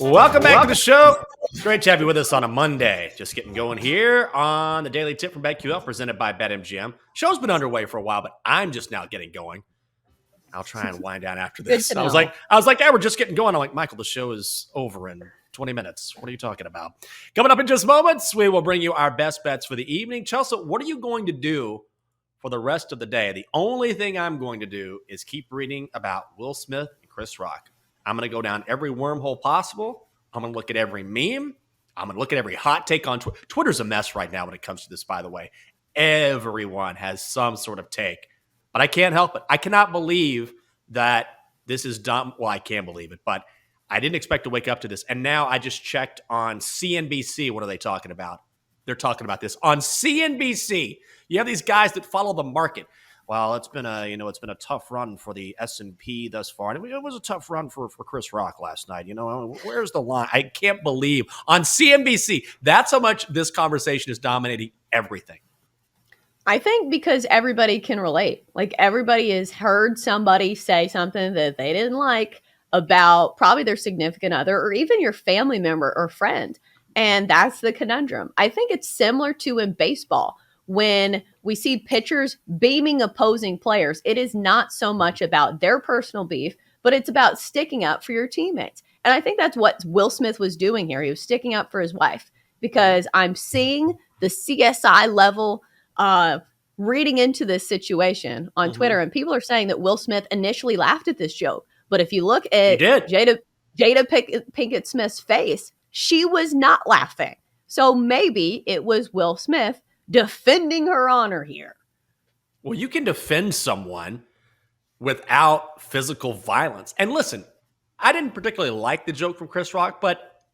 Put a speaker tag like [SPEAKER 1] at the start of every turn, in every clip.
[SPEAKER 1] Welcome back to the show. It's great to have you with us on a Monday. Just getting going here on the Daily Tip from BetQL, presented by BetMGM. Show's been underway for a while, but I'm just now getting going. I'll try and wind down after this. I was like, hey, we're just getting going. I'm like, Michael, the show is over in 20 minutes. What are you talking about? Coming up in just moments, we will bring you our best bets for the evening. Chelsea, what are you going to do for the rest of the day? The only thing I'm going to do is keep reading about Will Smith and Chris Rock. I'm going to go down every wormhole possible. I'm going to look at every meme. I'm going to look at every hot take on Twitter. Twitter's a mess right now when it comes to this, by the way. Everyone has some sort of take. But I can't help it. I cannot believe that this is dumb. Well, I can believe it, but I didn't expect to wake up to this. And now I just checked on CNBC. What are they talking about? They're talking about this on CNBC. You have these guys that follow the market. Well, it's been a tough run for the S&P thus far. And it was a tough run for Chris Rock last night. Where's the line? I can't believe on CNBC. That's how much this conversation is dominating everything.
[SPEAKER 2] I think because everybody can relate. Like, everybody has heard somebody say something that they didn't like about probably their significant other or even your family member or friend. And that's the conundrum. I think it's similar to in baseball when we see pitchers beaming opposing players. It is not so much about their personal beef, but it's about sticking up for your teammates. And I think that's what Will Smith was doing here. He was sticking up for his wife, because I'm seeing the CSI level reading into this situation on Twitter, and people are saying that Will Smith initially laughed at this joke. But if you look at Jada Pinkett Smith's face, she was not laughing. So maybe it was Will Smith defending her honor here.
[SPEAKER 1] Well, you can defend someone without physical violence. And listen, I didn't particularly like the joke from Chris Rock, but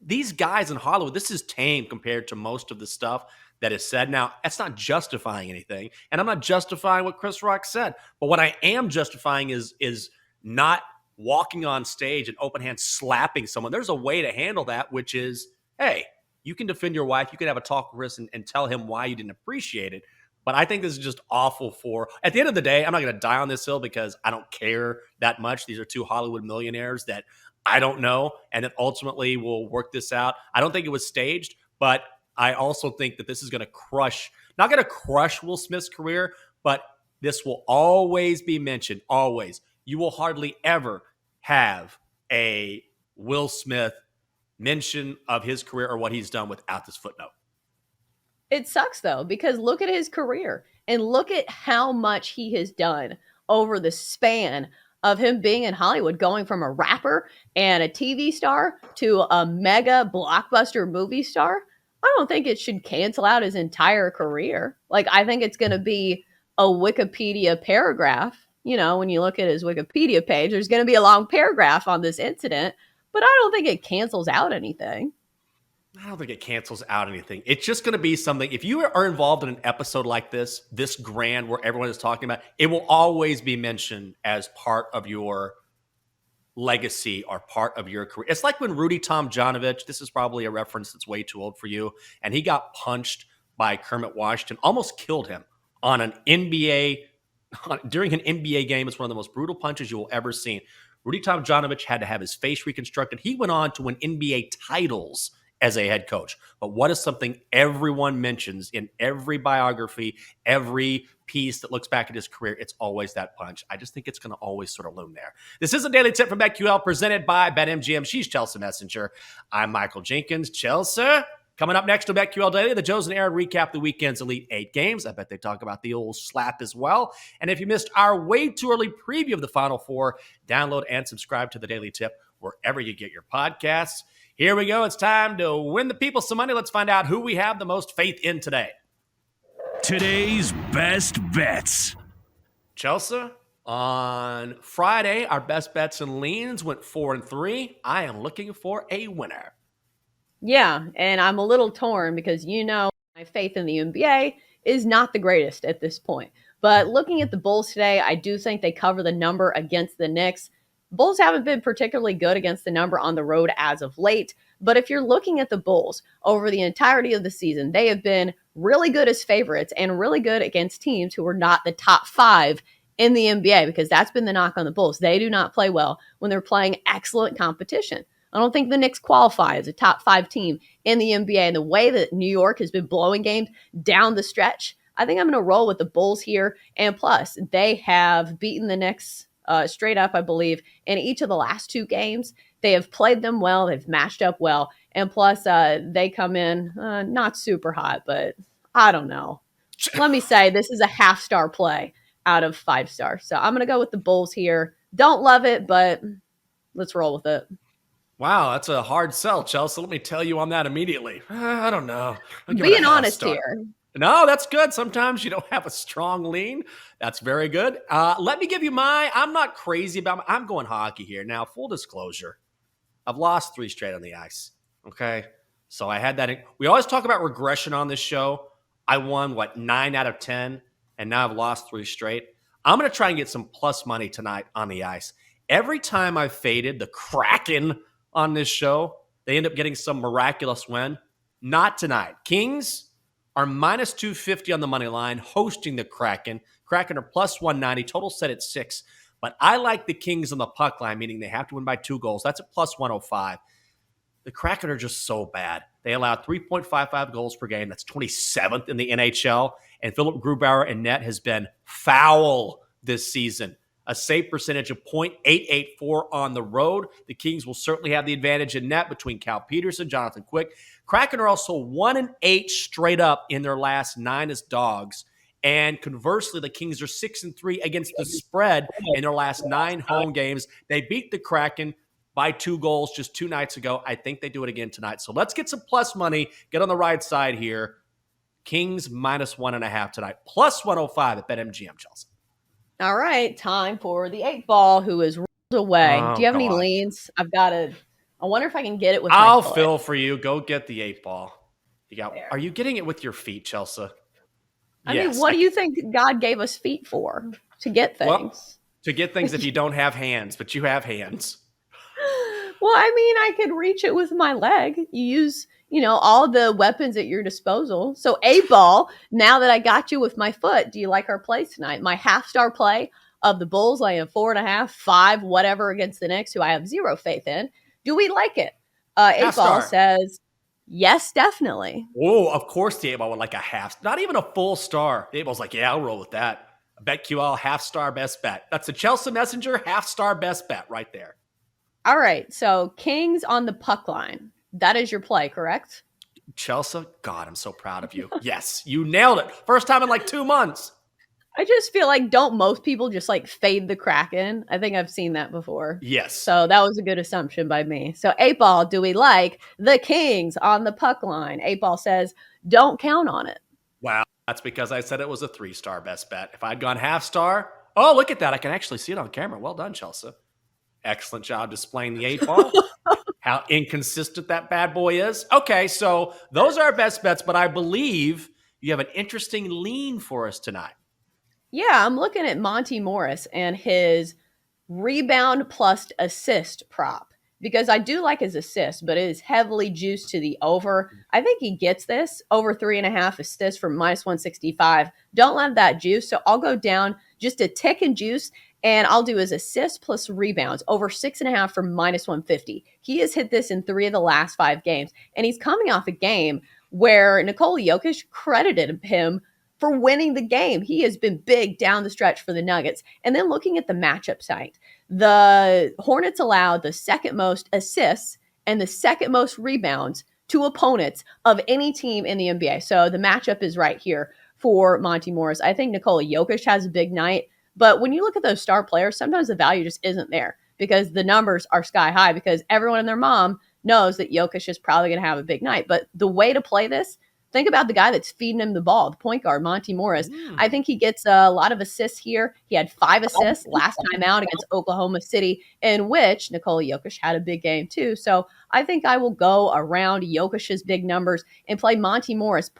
[SPEAKER 1] these guys in Hollywood, this is tame compared to most of the stuff that is said. Now, that's not justifying anything, and I'm not justifying what Chris Rock said. But what I am justifying is not walking on stage and open hand slapping someone. There's a way to handle that, which is, hey, you can defend your wife. You can have a talk with Chris and tell him why you didn't appreciate it. But I think this is just awful at the end of the day, I'm not going to die on this hill because I don't care that much. These are two Hollywood millionaires that I don't know, and that ultimately will work this out. I don't think it was staged, but I also think that this is going to not going to crush Will Smith's career, but this will always be mentioned. Always. You will hardly ever have a Will Smith mention of his career or what he's done without this footnote.
[SPEAKER 2] It sucks, though, because look at his career and look at how much he has done over the span of him being in Hollywood, going from a rapper and a TV star to a mega blockbuster movie star. I don't think it should cancel out his entire career. Like, I think it's going to be a Wikipedia paragraph. When you look at his Wikipedia page, there's going to be a long paragraph on this incident, but I don't think it cancels out anything.
[SPEAKER 1] I don't think it cancels out anything. It's just going to be something. If you are involved in an episode like this grand, where everyone is talking about, it will always be mentioned as part of your legacy or part of your career. It's like when Rudy Tomjanovich, this is probably a reference that's way too old for you, and he got punched by Kermit Washington, almost killed him on an during an NBA game. It's one of the most brutal punches you will ever see. Rudy Tomjanovich had to have his face reconstructed. He went on to win NBA titles as a head coach. But what is something everyone mentions in every biography, every piece that looks back at his career? It's always that punch. I just think it's going to always sort of loom there. This is a Daily Tip from BetQL, presented by BetMGM. She's Chelsa Messenger. I'm Michael Jenkins. Chelsa, coming up next to BetQL Daily, the Joes and Aaron recap the weekend's Elite Eight games. I bet they talk about the old slap as well. And if you missed our way too early preview of the Final Four, download and subscribe to the Daily Tip wherever you get your podcasts. Here we go. It's time to win the people some money. Let's find out who we have the most faith in today.
[SPEAKER 3] Today's best bets.
[SPEAKER 1] Chelsea, on Friday, our best bets and leans went 4-3. I am looking for a winner.
[SPEAKER 2] Yeah, and I'm a little torn because my faith in the NBA is not the greatest at this point. But looking at the Bulls today, I do think they cover the number against the Knicks. Bulls haven't been particularly good against the number on the road as of late. But if you're looking at the Bulls over the entirety of the season, they have been really good as favorites and really good against teams who are not the top 5 in the NBA, because that's been the knock on the Bulls. They do not play well when they're playing excellent competition. I don't think the Knicks qualify as a top 5 team in the NBA. And the way that New York has been blowing games down the stretch, I think I'm going to roll with the Bulls here. And plus, they have beaten the Knicks straight up, I believe, in each of the last 2 games. They have played them well. They've matched up well. And plus, they come in not super hot, but I don't know. Let me say this is a half-star play out of 5 stars. So I'm going to go with the Bulls here. Don't love it, but let's roll with it.
[SPEAKER 1] Wow, that's a hard sell, Chelsea. Let me tell you on that immediately. I don't know.
[SPEAKER 2] Being honest here.
[SPEAKER 1] No, that's good. Sometimes you don't have a strong lean. That's very good. Let me give you I'm not crazy about I'm going hockey here. Now, full disclosure, I've lost 3 straight on the ice. Okay. So I had that. We always talk about regression on this show. I won, 9 out of 10, and now I've lost 3 straight. I'm going to try and get some plus money tonight on the ice. Every time I've faded the Kraken on this show, they end up getting some miraculous win. Not tonight. Kings are minus 250 on the money line, hosting the Kraken. Kraken are plus 190, total set at 6. But I like the Kings on the puck line, meaning they have to win by 2 goals. That's at plus 105. The Kraken are just so bad. They allow 3.55 goals per game. That's 27th in the NHL. And Philip Grubauer in net has been foul this season. A save percentage of .884 on the road. The Kings will certainly have the advantage in net between Cal Peterson, Jonathan Quick. Kraken are also 1-8 straight up in their last 9 as dogs. And conversely, the Kings are 6-3 against the spread in their last 9 home games. They beat the Kraken by 2 goals just 2 nights ago. I think they do it again tonight. So let's get some plus money. Get on the right side here. Kings minus 1.5 tonight. Plus 105 at BetMGM, Chelsea.
[SPEAKER 2] All right. Time for the 8 ball who is rolled away.
[SPEAKER 1] Oh,
[SPEAKER 2] do you have any
[SPEAKER 1] God.
[SPEAKER 2] leans? I wonder if I can get it with
[SPEAKER 1] I'll
[SPEAKER 2] my foot.
[SPEAKER 1] fill for you. Go get the 8 ball.
[SPEAKER 2] There.
[SPEAKER 1] Are you getting it with your feet, Chelsea?
[SPEAKER 2] I mean, what do you think God gave us feet for? To get things.
[SPEAKER 1] Well, to get things if you don't have hands, but you have hands.
[SPEAKER 2] Well, I mean, I could reach it with my leg. You use, all the weapons at your disposal. So 8 ball, now that I got you with my foot, do you like our play tonight? My half-star play of the Bulls laying 4.5, 5, whatever against the Knicks, who I have 0 faith in. Do we like it? 8 ball says, yes, definitely.
[SPEAKER 1] Oh, of course the 8 ball would like a half, not even a full star. The 8 ball's like, yeah, I'll roll with that. BetQL half-star best bet. That's the Chelsea Messenger half-star best bet right there.
[SPEAKER 2] All right, so Kings on the puck line. That is your play, correct?
[SPEAKER 1] Chelsea, God, I'm so proud of you. Yes, you nailed it. First time in 2 months.
[SPEAKER 2] I just feel like, don't most people just fade the Kraken? I think I've seen that before.
[SPEAKER 1] Yes.
[SPEAKER 2] So that was a good assumption by me. So 8 ball, do we like the Kings on the puck line? 8 ball says, don't count on it.
[SPEAKER 1] Wow, that's because I said it was a 3-star best bet. If I'd gone half-star, oh, look at that. I can actually see it on camera. Well done, Chelsea. Excellent job displaying the 8 ball. How inconsistent that bad boy is. Okay, so those are our best bets, but I believe you have an interesting lean for us tonight.
[SPEAKER 2] Yeah, I'm looking at Monty Morris and his rebound plus assist prop because I do like his assist, but it is heavily juiced to the over. I think he gets this over 3.5 assists for minus 165. Don't love that juice, so I'll go down just a tick in juice. And I'll do his assists plus rebounds over 6.5 for minus 150. He has hit this in 3 of the last 5 games. And he's coming off a game where Nikola Jokic credited him for winning the game. He has been big down the stretch for the Nuggets. And then looking at the matchup site, the Hornets allowed the second most assists and the second most rebounds to opponents of any team in the NBA. So the matchup is right here for Monty Morris. I think Nikola Jokic has a big night. But when you look at those star players, sometimes the value just isn't there because the numbers are sky high because everyone and their mom knows that Jokic is probably going to have a big night. But the way to play this, think about the guy that's feeding him the ball, the point guard, Monty Morris. I think he gets a lot of assists here. He had 5 assists last time out against Oklahoma City, in which Nikola Jokic had a big game too. So I think I will go around Jokic's big numbers and play Monty Morris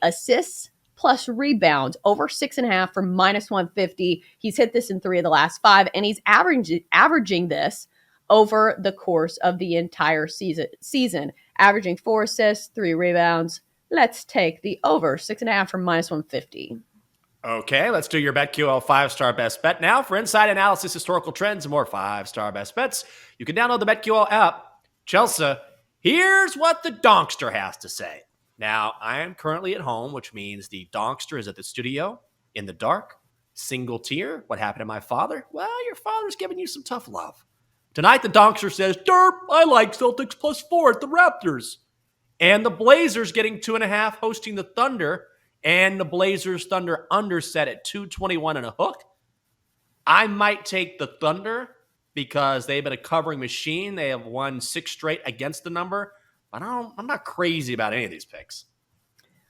[SPEAKER 2] assists plus rebounds over 6.5 for minus 150. He's hit this in 3 of the last 5, and he's averaging this over the course of the entire season, averaging 4 assists, 3 rebounds. Let's take the over 6.5 for minus 150.
[SPEAKER 1] Okay, let's do your BetQL 5-star best bet now. For inside analysis, historical trends, and more 5-star best bets, you can download the BetQL app. Chelsa, here's what the Donkster has to say. Now, I am currently at home, which means the Donkster is at the studio, in the dark, single tier. What happened to my father? Well, your father's giving you some tough love. Tonight, the Donkster says, Derp, I like Celtics +4 at the Raptors. And the Blazers getting 2.5 hosting the Thunder. And the Blazers Thunder under set at 221 and a hook. I might take the Thunder because they've been a covering machine. They have won 6 straight against the number. But I'm not crazy about any of these picks.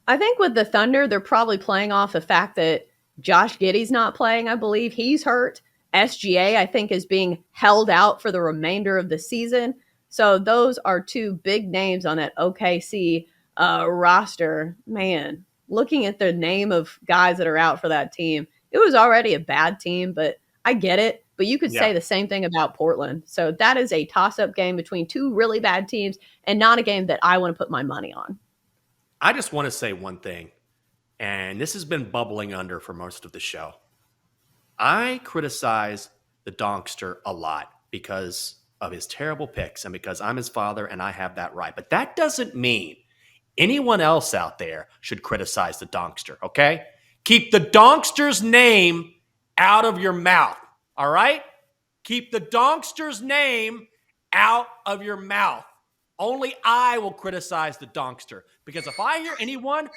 [SPEAKER 2] I think with the Thunder, they're probably playing off the fact that Josh Giddey's not playing. I believe he's hurt. SGA, I think, is being held out for the remainder of the season. So those are 2 big names on that OKC roster. Man, looking at the name of guys that are out for that team, it was already a bad team, but I get it. But you could say the same thing about Portland. So that is a toss-up game between 2 really bad teams and not a game that I want to put my money on.
[SPEAKER 1] I just want to say one thing, and this has been bubbling under for most of the show. I criticize the Donkster a lot because of his terrible picks and because I'm his father and I have that right. But that doesn't mean anyone else out there should criticize the Donkster, okay? Keep the Donkster's name out of your mouth, all right? Keep the Donkster's name out of your mouth. Only I will criticize the Donkster because if I hear anyone,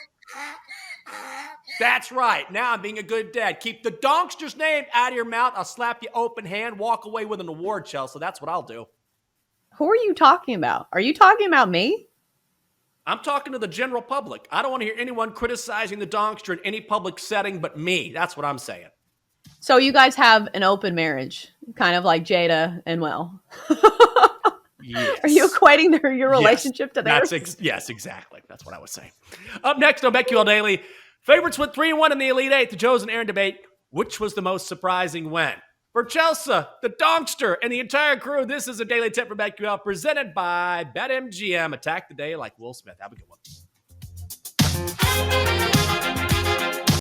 [SPEAKER 1] that's right. Now I'm being a good dad. Keep the Donkster's name out of your mouth. I'll slap you open hand, walk away with an award, Chelsea. That's what I'll do.
[SPEAKER 2] Who are you talking about? Are you talking about me?
[SPEAKER 1] I'm talking to the general public. I don't want to hear anyone criticizing the Donkster in any public setting but me. That's what I'm saying.
[SPEAKER 2] So you guys have an open marriage, kind of like Jada and Will.
[SPEAKER 1] Yes.
[SPEAKER 2] Are you equating your relationship to theirs?
[SPEAKER 1] Yes, exactly. That's what I was saying. Up next on BetQL Daily, favorites went 3-1 in the Elite Eight. The Joes and Aaron debate, which was the most surprising win? For Chelsea, the Donkster, and the entire crew, this is a Daily Tip from BetQL presented by BetMGM. Attack the day like Will Smith. Have a good one.